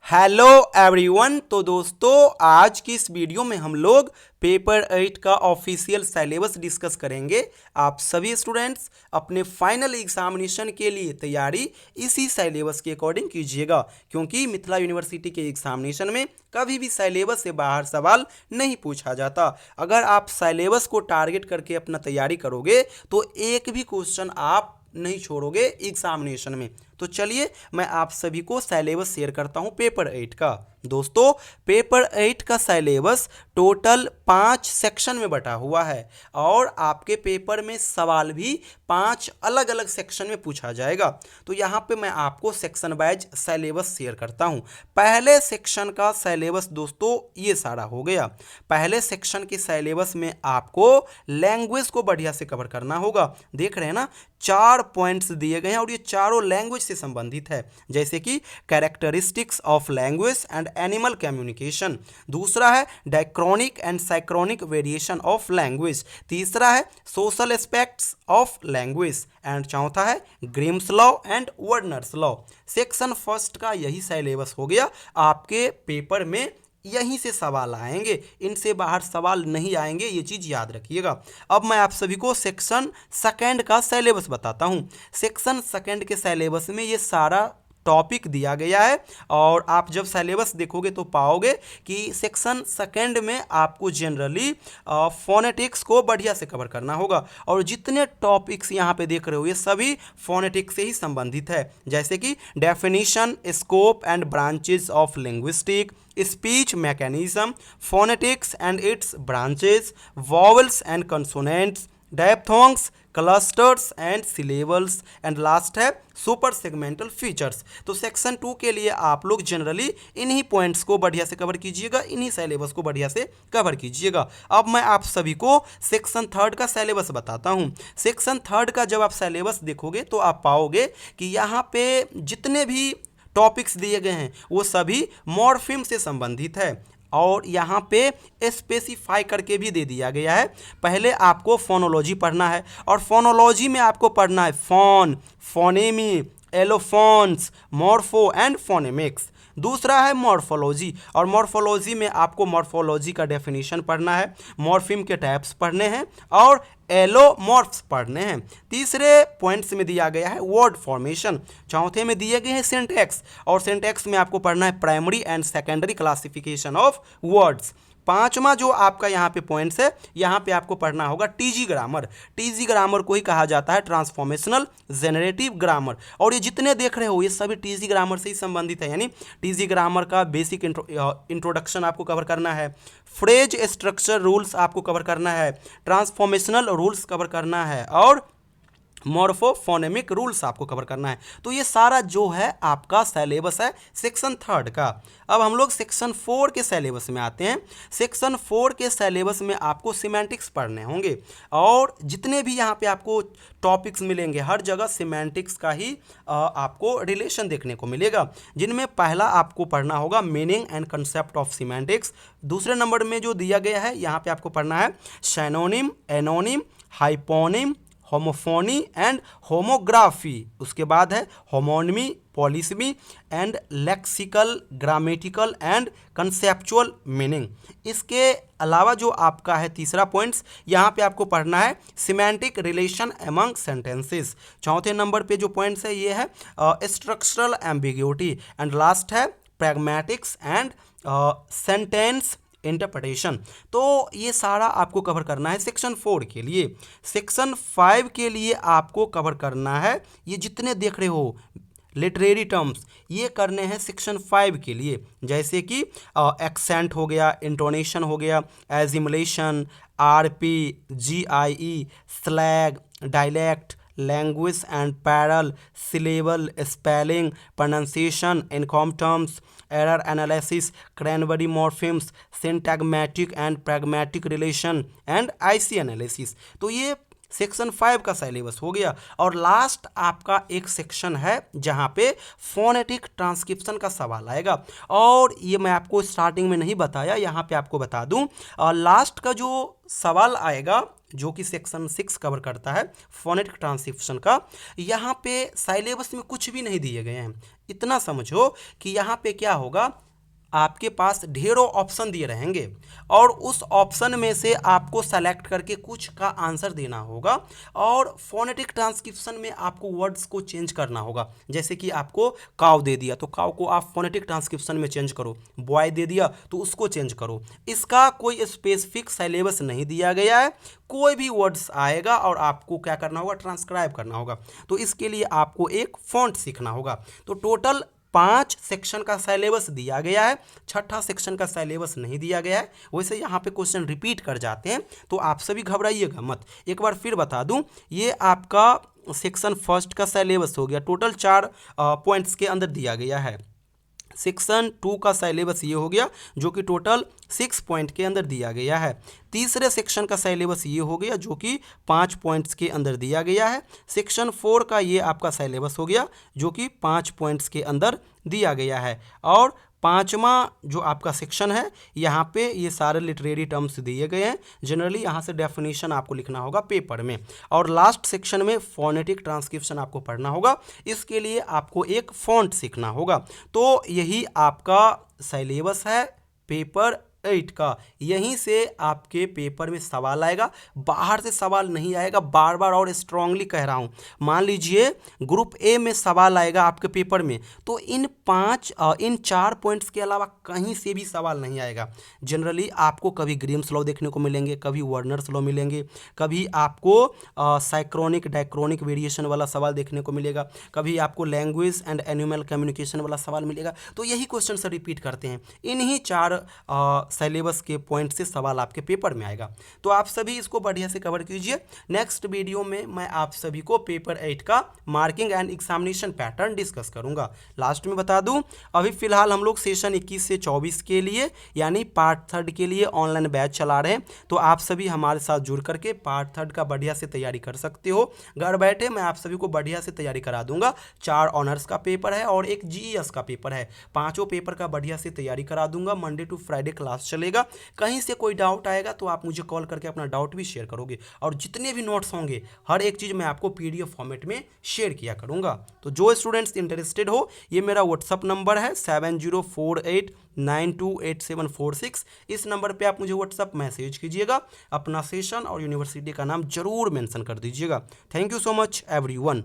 Hello everyone. तो दोस्तों आज की इस वीडियो में हम लोग पेपर 8 का ऑफिशियल सिलेबस डिस्कस करेंगे। आप सभी स्टूडेंट्स अपने फाइनल एग्जामिनेशन के लिए तैयारी इसी सिलेबस के अकॉर्डिंग कीजिएगा, क्योंकि मिथिला यूनिवर्सिटी के एग्जामिनेशन में कभी भी सिलेबस से बाहर सवाल नहीं पूछा जाता। अगर आप सिलेबस को टारगेट करके अपना तैयारी करोगे तो एक भी क्वेश्चन आप नहीं छोड़ोगे एग्जामिनेशन में। तो चलिए मैं आप सभी को सिलेबस शेयर करता हूं पेपर 8 का। दोस्तों पेपर 8 का सिलेबस टोटल 5 सेक्शन में बटा हुआ है और आपके पेपर में सवाल भी 5 अलग अलग सेक्शन में पूछा जाएगा। तो यहाँ पे मैं आपको सेक्शन वाइज सिलेबस शेयर करता हूँ। पहले सेक्शन का सिलेबस दोस्तों ये सारा हो गया। पहले सेक्शन के सिलेबस में आपको लैंग्वेज को बढ़िया से कवर करना होगा। देख रहे हैं ना, 4 पॉइंट्स दिए गए हैं और ये चारों लैंग्वेज से संबंधित है, जैसे कि characteristics of language and animal communication. दूसरा है diachronic and synchronic variation of language. तीसरा है social aspects of language and चौथा है Grimm's law and Verner's law. Section first का यही सिलेबस हो गया। आपके पेपर में यहीं से सवाल आएंगे, इनसे बाहर सवाल नहीं आएंगे, ये चीज़ याद रखिएगा। अब मैं आप सभी को सेक्शन सेकंड का सिलेबस बताता हूँ। सेक्शन सेकंड के सिलेबस में ये सारा टॉपिक दिया गया है और आप जब सिलेबस देखोगे तो पाओगे कि सेक्शन सेकंड में आपको जनरली फोनेटिक्स को बढ़िया से कवर करना होगा और जितने टॉपिक्स यहाँ पे देख रहे हो ये सभी फोनेटिक्स से ही संबंधित है, जैसे कि definition, scope and branches of linguistic, speech mechanism, phonetics and its branches, vowels and consonants, diphthongs, clusters and syllables and last है सुपर सेगमेंटल फीचर्स। तो सेक्शन 2 के लिए आप लोग जनरली इन्हीं पॉइंट्स को बढ़िया से कवर कीजिएगा, इन्हीं सिलेबस को बढ़िया से कवर कीजिएगा। अब मैं आप सभी को सेक्शन थर्ड का सिलेबस बताता हूँ। सेक्शन थर्ड का जब आप सिलेबस देखोगे तो आप पाओगे कि यहाँ पे जितने भी टॉपिक्स दिए गए हैं वो सभी मॉर्फिम से संबंधित है और यहाँ पे स्पेसिफाई करके भी दे दिया गया है। पहले आपको फोनोलॉजी पढ़ना है और फोनोलॉजी में आपको पढ़ना है फोन, फोनेमी, एलोफोन्स, मॉर्फो एंड फोनेमिक्स। दूसरा है मॉर्फोलॉजी और मॉर्फोलॉजी में आपको मॉर्फोलॉजी का डेफिनेशन पढ़ना है, मॉर्फिम के टाइप्स पढ़ने हैं और एलोमॉर्फ्स पढ़ने हैं। तीसरे पॉइंट्स में दिया गया है वर्ड फॉर्मेशन। चौथे में दिए गए हैं सिंटैक्स और सिंटैक्स में आपको पढ़ना है primary and secondary classification of words. पांचवा जो आपका यहाँ पे पॉइंट्स है, यहाँ पे आपको पढ़ना होगा टीजी ग्रामर। टीजी ग्रामर को ही कहा जाता है ट्रांसफॉर्मेशनल जेनरेटिव ग्रामर और ये जितने देख रहे हो ये सभी टीजी ग्रामर से ही संबंधित है, यानी टीजी ग्रामर का बेसिक इंट्रोडक्शन आपको कवर करना है, फ्रेज स्ट्रक्चर रूल्स आपको कवर करना है, ट्रांसफॉर्मेशनल रूल्स कवर करना है और मॉर्फोफोनेमिक रूल्स आपको कवर करना है। तो ये सारा जो है आपका सिलेबस है सेक्शन थर्ड का। अब हम लोग सेक्शन 4 के सिलेबस में आते हैं। सेक्शन 4 के सिलेबस में आपको सिमेंटिक्स पढ़ने होंगे और जितने भी यहाँ पे आपको टॉपिक्स मिलेंगे हर जगह सिमेंटिक्स का ही आपको रिलेशन देखने को मिलेगा, जिनमें पहला आपको पढ़ना होगा meaning and concept of semantics. दूसरे नंबर में जो दिया गया है यहाँ पे आपको पढ़ना है सिनोनिम, एनोनिम, हाइपोनिम, होमोफोनी एंड होमोग्राफी। उसके बाद है homonymy, polysemy and lexical, grammatical and conceptual meaning. इसके अलावा जो आपका है तीसरा पॉइंट्स, यहाँ पे आपको पढ़ना है सिमेंटिक रिलेशन अमंग सेंटेंसेस। चौथे नंबर पे जो पॉइंट्स है ये है स्ट्रक्चरल एम्बिग्यूटी एंड लास्ट है प्रैग्मेटिक्स एंड सेंटेंस इंटरप्रिटेशन। तो ये सारा आपको कवर करना है सेक्शन 4 के लिए। सेक्शन 5 के लिए आपको कवर करना है ये जितने देख रहे हो लिटरेरी टर्म्स, ये करने हैं सेक्शन 5 के लिए, जैसे कि एक्सेंट हो गया, इंटोनेशन हो गया, assimilation, RP, GIE, slang, dialect, language and parole, syllable, spelling, pronunciation, income terms, error analysis, cranberry morphemes, syntagmatic and pragmatic relation and IC analysis. तो ये सेक्शन 5 का सिलेबस हो गया और लास्ट आपका एक सेक्शन है जहाँ पे फोनेटिक ट्रांसक्रिप्शन का सवाल आएगा और ये मैं आपको स्टार्टिंग में नहीं बताया, यहाँ पे आपको बता दूँ। लास्ट का जो सवाल आएगा जो कि सेक्शन 6 कवर करता है फोनेटिक ट्रांसक्रिप्शन का। यहाँ पे साइलेबस में कुछ भी नहीं दिए गए हैं। इतना समझो कि यहाँ पे क्या होगा, आपके पास ढेरों ऑप्शन दिए रहेंगे और उस ऑप्शन में से आपको सेलेक्ट करके कुछ का आंसर देना होगा। और फोनेटिक ट्रांसक्रिप्शन में आपको वर्ड्स को चेंज करना होगा। जैसे कि आपको काव दे दिया तो काव को आप फोनेटिक ट्रांसक्रिप्शन में चेंज करो, बॉय दे दिया तो उसको चेंज करो। इसका कोई स्पेसिफिक सिलेबस नहीं दिया गया है। कोई भी वर्ड्स आएगा और आपको क्या करना होगा, ट्रांसक्राइब करना होगा। तो इसके लिए आपको एक फॉन्ट सीखना होगा। तो टोटल 5 सेक्शन का सिलेबस दिया गया है, छठा सेक्शन का सिलेबस नहीं दिया गया है। वैसे यहाँ पे क्वेश्चन रिपीट कर जाते हैं, तो आप सभी घबराइएगा मत। एक बार फिर बता दूं, ये आपका सेक्शन फर्स्ट का सिलेबस हो गया, टोटल 4 पॉइंट्स के अंदर दिया गया है। सेक्शन 2 का सिलेबस ये हो गया, जो कि टोटल 6 पॉइंट के अंदर दिया गया है। तीसरे सेक्शन का सिलेबस ये हो गया, जो कि 5 पॉइंट्स के अंदर दिया गया है। सेक्शन 4 का ये आपका सिलेबस हो गया, जो कि 5 पॉइंट्स के अंदर दिया गया है। और पांचवा जो आपका सेक्शन है, यहाँ पे ये सारे लिटरेरी टर्म्स दिए गए हैं। जनरली यहाँ से डेफिनेशन आपको लिखना होगा पेपर में। और लास्ट सेक्शन में फोनेटिक ट्रांसक्रिप्शन आपको पढ़ना होगा। इसके लिए आपको एक फॉन्ट सीखना होगा। तो यही आपका सिलेबस है पेपर 8 का। यहीं से आपके पेपर में सवाल आएगा, बाहर से सवाल नहीं आएगा। बार बार और स्ट्रांगली कह रहा हूँ, मान लीजिए ग्रुप ए में सवाल आएगा आपके पेपर में, तो इन 4 पॉइंट्स के अलावा कहीं से भी सवाल नहीं आएगा। जनरली आपको कभी ग्रीम्स लॉ देखने को मिलेंगे, कभी वर्नर्स लॉ मिलेंगे, कभी आपको साइक्रोनिक डाइक्रोनिक वेरिएशन वाला सवाल देखने को मिलेगा, कभी आपको लैंग्वेज एंड एनिमल कम्युनिकेशन वाला सवाल मिलेगा। तो यही क्वेश्चन से रिपीट करते हैं। इन्हीं 4 सिलेबस के पॉइंट से सवाल आपके पेपर में आएगा। तो आप सभी इसको बढ़िया से कवर कीजिए। नेक्स्ट वीडियो में मैं आप सभी को पेपर 8 का marking and examination pattern discuss करूंगा। लास्ट में बता दूं, अभी फिलहाल हम लोग सेशन 21 से 24 के लिए यानी पार्ट 3 के लिए ऑनलाइन बैच चला रहे हैं। तो आप सभी हमारे साथ जुड़ करके पार्ट 3 का बढ़िया से तैयारी कर सकते हो। घर बैठे मैं आप सभी को बढ़िया से तैयारी करा दूंगा। 4 ऑनर्स का पेपर है और एक जीएस का पेपर है। 5 पेपर का बढ़िया से तैयारी करा दूंगा। मंडे टू फ्राइडे क्लास चलेगा। कहीं से कोई डाउट आएगा तो आप मुझे कॉल करके अपना डाउट भी शेयर करोगे। और जितने भी नोट्स होंगे हर एक चीज़ मैं आपको पीडीएफ फॉर्मेट में शेयर किया करूंगा। तो जो स्टूडेंट्स इंटरेस्टेड हो, ये मेरा व्हाट्सअप नंबर है 7048928746। इस नंबर पे आप मुझे व्हाट्सअप मैसेज कीजिएगा। अपना सेशन और यूनिवर्सिटी का नाम जरूर मेंशन कर दीजिएगा। Thank you so much everyone.